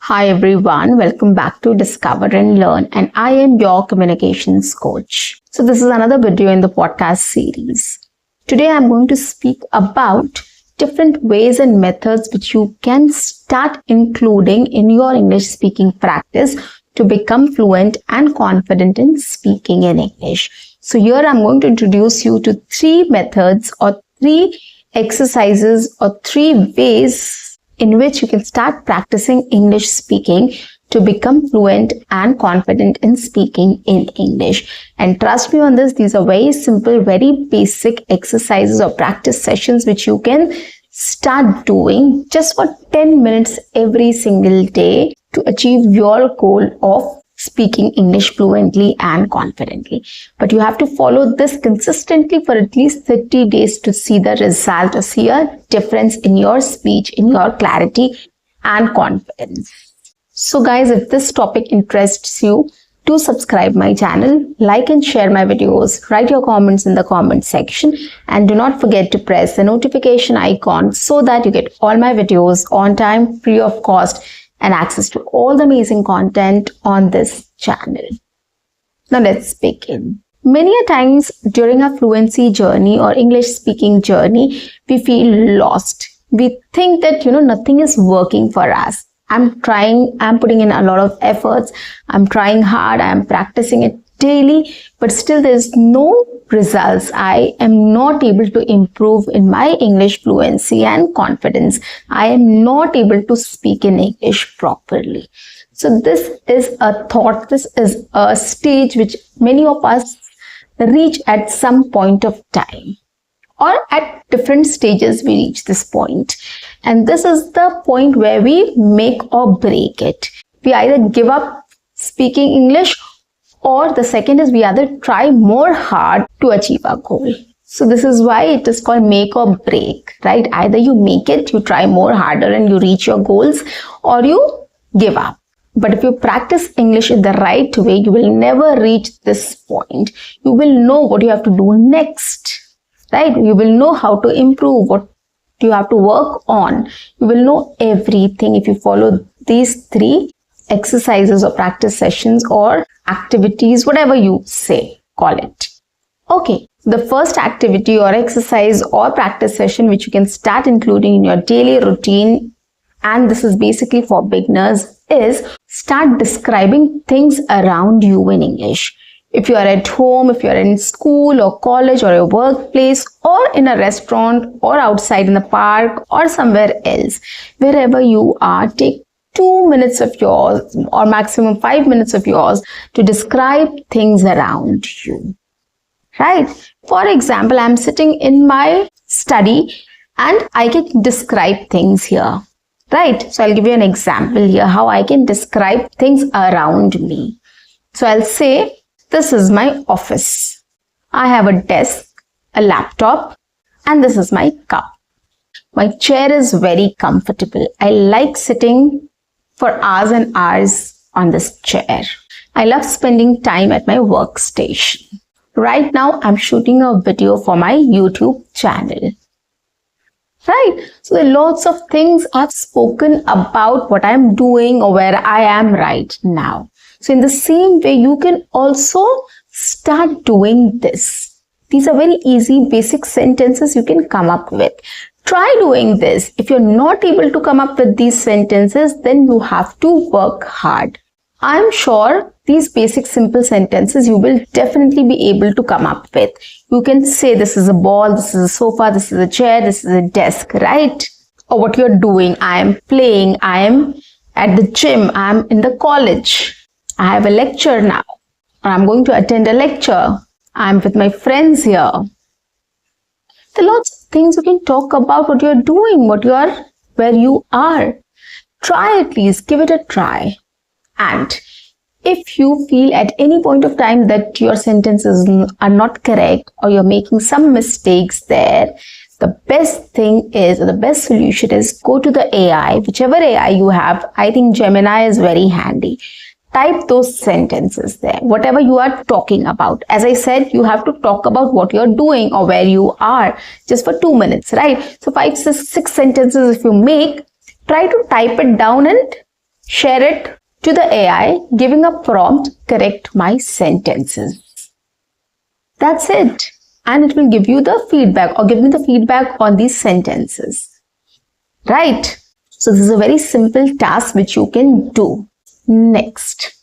Hi everyone, welcome back to Discover and Learn, and I am your communications coach. So this is another video in the podcast series. Today I'm going to speak about different ways and methods which you can start including in your English speaking practice to become fluent and confident in speaking in English. So here I'm going to introduce you to 3 methods or 3 exercises or 3 ways in which you can start practicing English speaking to become fluent and confident in speaking in English. And trust me on this, these are very simple, very basic exercises or practice sessions which you can start doing just for 10 minutes every single day to achieve your goal of speaking English fluently and confidently. But you have to follow this consistently for at least 30 days to see the result or see a difference in your speech, in your clarity and confidence. So guys, if this topic interests you, do subscribe my channel, like and share my videos, write your comments in the comment section, and do not forget to press the notification icon so that you get all my videos on time, free of cost, and access to all the amazing content on this channel. Now let's begin. Many a times during our fluency journey or English speaking journey, we feel lost. We think that nothing is working for us. I'm putting in a lot of efforts, I'm trying hard, I'm practicing it daily, but still there's no results. I am not able to improve in my English fluency and confidence. I am not able to speak in English properly. So this is a thought, this is a stage which many of us reach at some point of time, or at different stages we reach this point. And this is the point where we make or break it. We either give up speaking English, or the second is we either try more hard to achieve our goal. So this is why it is called make or break, right? Either you make it, you try more harder and you reach your goals, or you give up. But if you practice English in the right way, you will never reach this point. You will know what you have to do next, right? You will know how to improve, what you have to work on. You will know everything if you follow these 3 exercises or practice sessions or activities, whatever you say, call it. Okay, the first activity or exercise or practice session which you can start including in your daily routine, and this is basically for beginners, is start describing things around you in English. If you are at home, if you are in school or college or a workplace or in a restaurant or outside in the park or somewhere else, wherever you are, take 2 minutes of yours or maximum 5 minutes of yours to describe things around you, right? For example, I'm sitting in my study and I can describe things here, right? So I'll give you an example here how I can describe things around me. So I'll say, this is my office. I have a desk, a laptop, and this is my cup. My chair is very comfortable. I like sitting for hours and hours on this chair. I love spending time at my workstation. Right now, I'm shooting a video for my YouTube channel. Right? So there are lots of things I've spoken about what I'm doing or where I am right now. So in the same way, you can also start doing this. These are very easy, basic sentences you can come up with. Try doing this. If you're not able to come up with these sentences, then you have to work hard. I'm sure these basic simple sentences you will definitely be able to come up with. You can say this is a ball, this is a sofa, this is a chair, this is a desk, right? Or what you're doing. I am playing, I am at the gym, I am in the college. I have a lecture now. I'm going to attend a lecture. I'm with my friends here. There are lots of things you can talk about what you're doing, where you are. Try at least, give it a try. And if you feel at any point of time that your sentences are not correct or you're making some mistakes there, the best thing is, or the best solution is, go to the AI, whichever AI you have. I think Gemini is very handy. Type those sentences there, whatever you are talking about. As I said, you have to talk about what you're doing or where you are just for 2 minutes, right? So 5, 6 sentences if you make, try to type it down and share it to the AI, giving a prompt, correct my sentences. That's it. And it will give you the feedback or give me the feedback on these sentences. Right? So this is a very simple task which you can do. Next,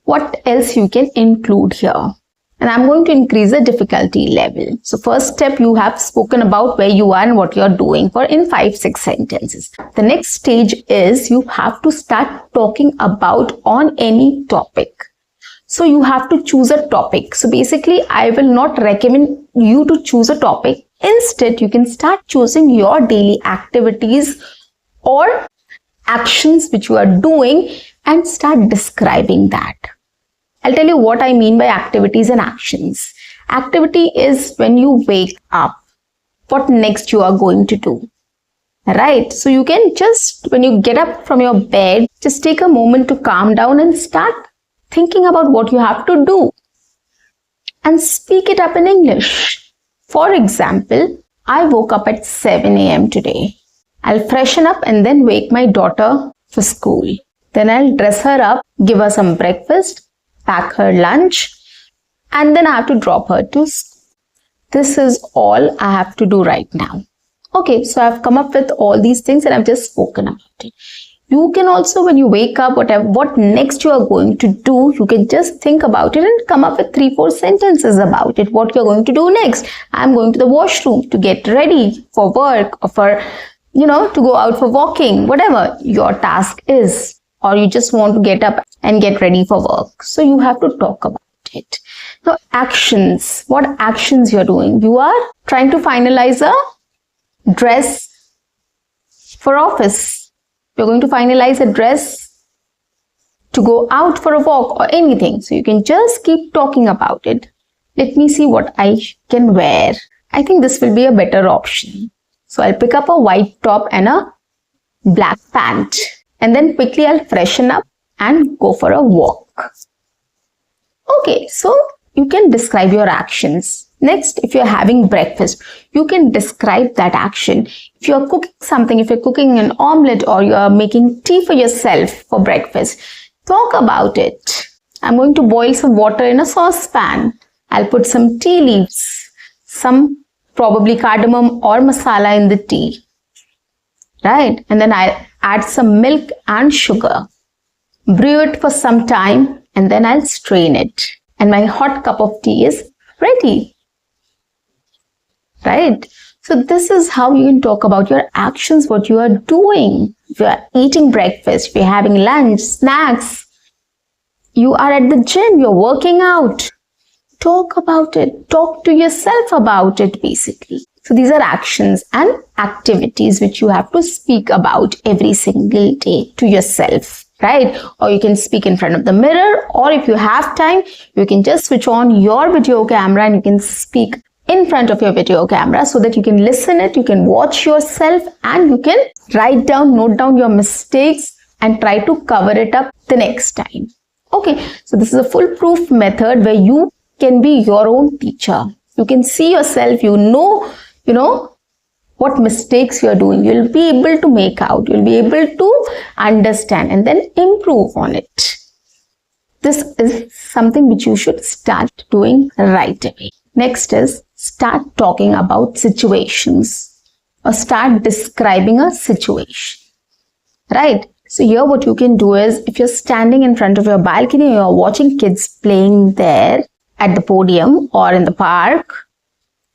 what else you can include here? And I'm going to increase the difficulty level. So first step, you have spoken about where you are and what you're doing for in 5-6 sentences. The next stage is you have to start talking about on any topic. So you have to choose a topic. So basically, I will not recommend you to choose a topic. Instead, you can start choosing your daily activities or actions which you are doing and start describing that. I'll tell you what I mean by activities and actions. Activity is when you wake up, what next you are going to do. Right? So you can just, when you get up from your bed, just take a moment to calm down and start thinking about what you have to do. And speak it up in English. For example, I woke up at 7 a.m. today. I'll freshen up and then wake my daughter for school. Then I'll dress her up, give her some breakfast, pack her lunch, and then I have to drop her to school. This is all I have to do right now. Okay, so I've come up with all these things and I've just spoken about it. You can also, when you wake up, what next you are going to do, you can just think about it and come up with 3-4 sentences about it. What you're going to do next. I'm going to the washroom to get ready for work or for, to go out for walking, whatever your task is. Or you just want to get up and get ready for work. So you have to talk about it. Now, actions. What actions you're doing? You are trying to finalize a dress for office. You're going to finalize a dress to go out for a walk or anything. So you can just keep talking about it. Let me see what I can wear. I think this will be a better option. So I'll pick up a white top and a black pant. And then quickly I'll freshen up and go for a walk. Okay, so you can describe your actions. Next, if you're having breakfast, you can describe that action. If you're cooking something, if you're cooking an omelette or you're making tea for yourself for breakfast, talk about it. I'm going to boil some water in a saucepan. I'll put some tea leaves, some probably cardamom or masala in the tea. Right? And then I'll add some milk and sugar. Brew it for some time and then I'll strain it. And my hot cup of tea is ready. Right? So this is how you can talk about your actions, what you are doing. If you are eating breakfast, if you're having lunch, snacks, you are at the gym, you're working out. Talk about it. Talk to yourself about it basically. So these are actions and activities which you have to speak about every single day to yourself, right? Or you can speak in front of the mirror, or if you have time, you can just switch on your video camera and you can speak in front of your video camera so that you can listen it, you can watch yourself and you can write down, note down your mistakes and try to cover it up the next time. Okay, so this is a foolproof method where you can be your own teacher. You can see yourself, you know what mistakes you're doing. You'll be able to make out, you'll be able to understand and then improve on it. This is something which you should start doing right away. Next is start talking about situations or start describing a situation. Right? So here what you can do is if you're standing in front of your balcony, you're watching kids playing there at the podium or in the park,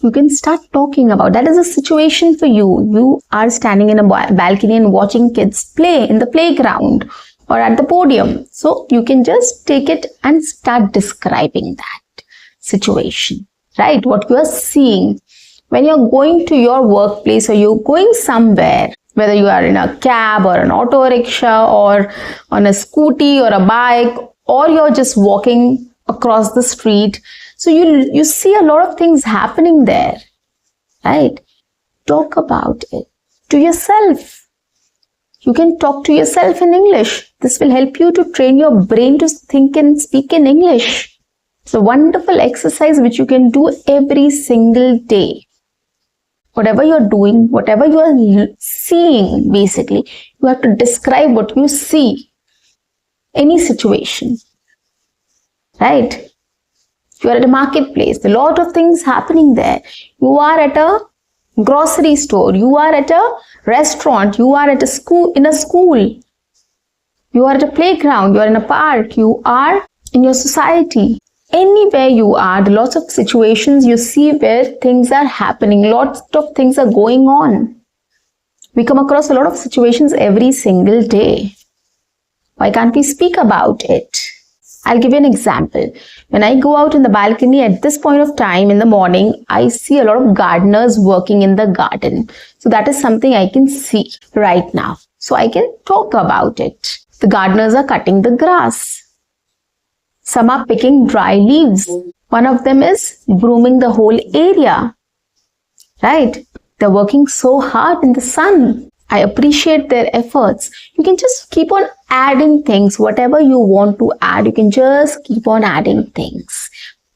you can start talking about that is a situation for you. You are standing in a balcony and watching kids play in the playground or at the podium. So you can just take it and start describing that situation, right? What you are seeing when you're going to your workplace or you're going somewhere, whether you are in a cab or an auto rickshaw or on a scooty or a bike, or you're just walking across the street. So you see a lot of things happening there, right? Talk about it to yourself. You can talk to yourself in English. This will help you to train your brain to think and speak in English. It's a wonderful exercise which you can do every single day. Whatever you're doing, whatever you are seeing, basically, you have to describe what you see. any situation, right? You are at a marketplace, a lot of things happening there. You are at a grocery store, you are at a restaurant, you are at a school, in a school, you are at a playground, you are in a park, you are in your society. Anywhere you are, the lots of situations you see where things are happening, lots of things are going on. We come across a lot of situations every single day. Why can't we speak about it? I'll give you an example. When I go out in the balcony at this point of time in the morning, I see a lot of gardeners working in the garden. So that is something I can see right now. So I can talk about it. The gardeners are cutting the grass. Some are picking dry leaves. One of them is grooming the whole area. Right? They're working so hard in the sun. I appreciate their efforts. You can just keep on adding things. Whatever you want to add, you can just keep on adding things.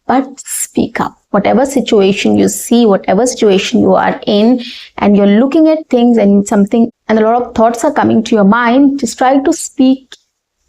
But speak up. Whatever situation you see, whatever situation you are in, and you're looking at things and a lot of thoughts are coming to your mind, just try to speak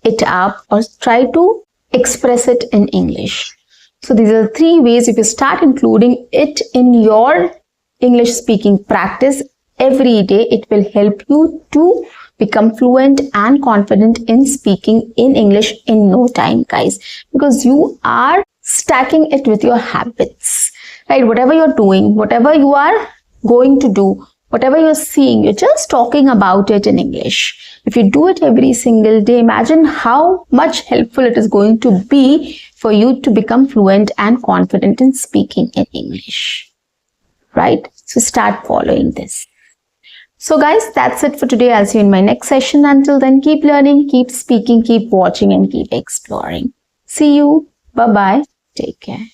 it up or try to express it in English. So these are the 3 ways. If you start including it in your English speaking practice every day, it will help you to become fluent and confident in speaking in English in no time, guys, because you are stacking it with your habits, right? Whatever you're doing, whatever you are going to do, whatever you're seeing, you're just talking about it in English. If you do it every single day, imagine how much helpful it is going to be for you to become fluent and confident in speaking in English, right? So start following this. So guys, that's it for today. I'll see you in my next session. Until then, keep learning, keep speaking, keep watching, and keep exploring. See you. Bye-bye. Take care.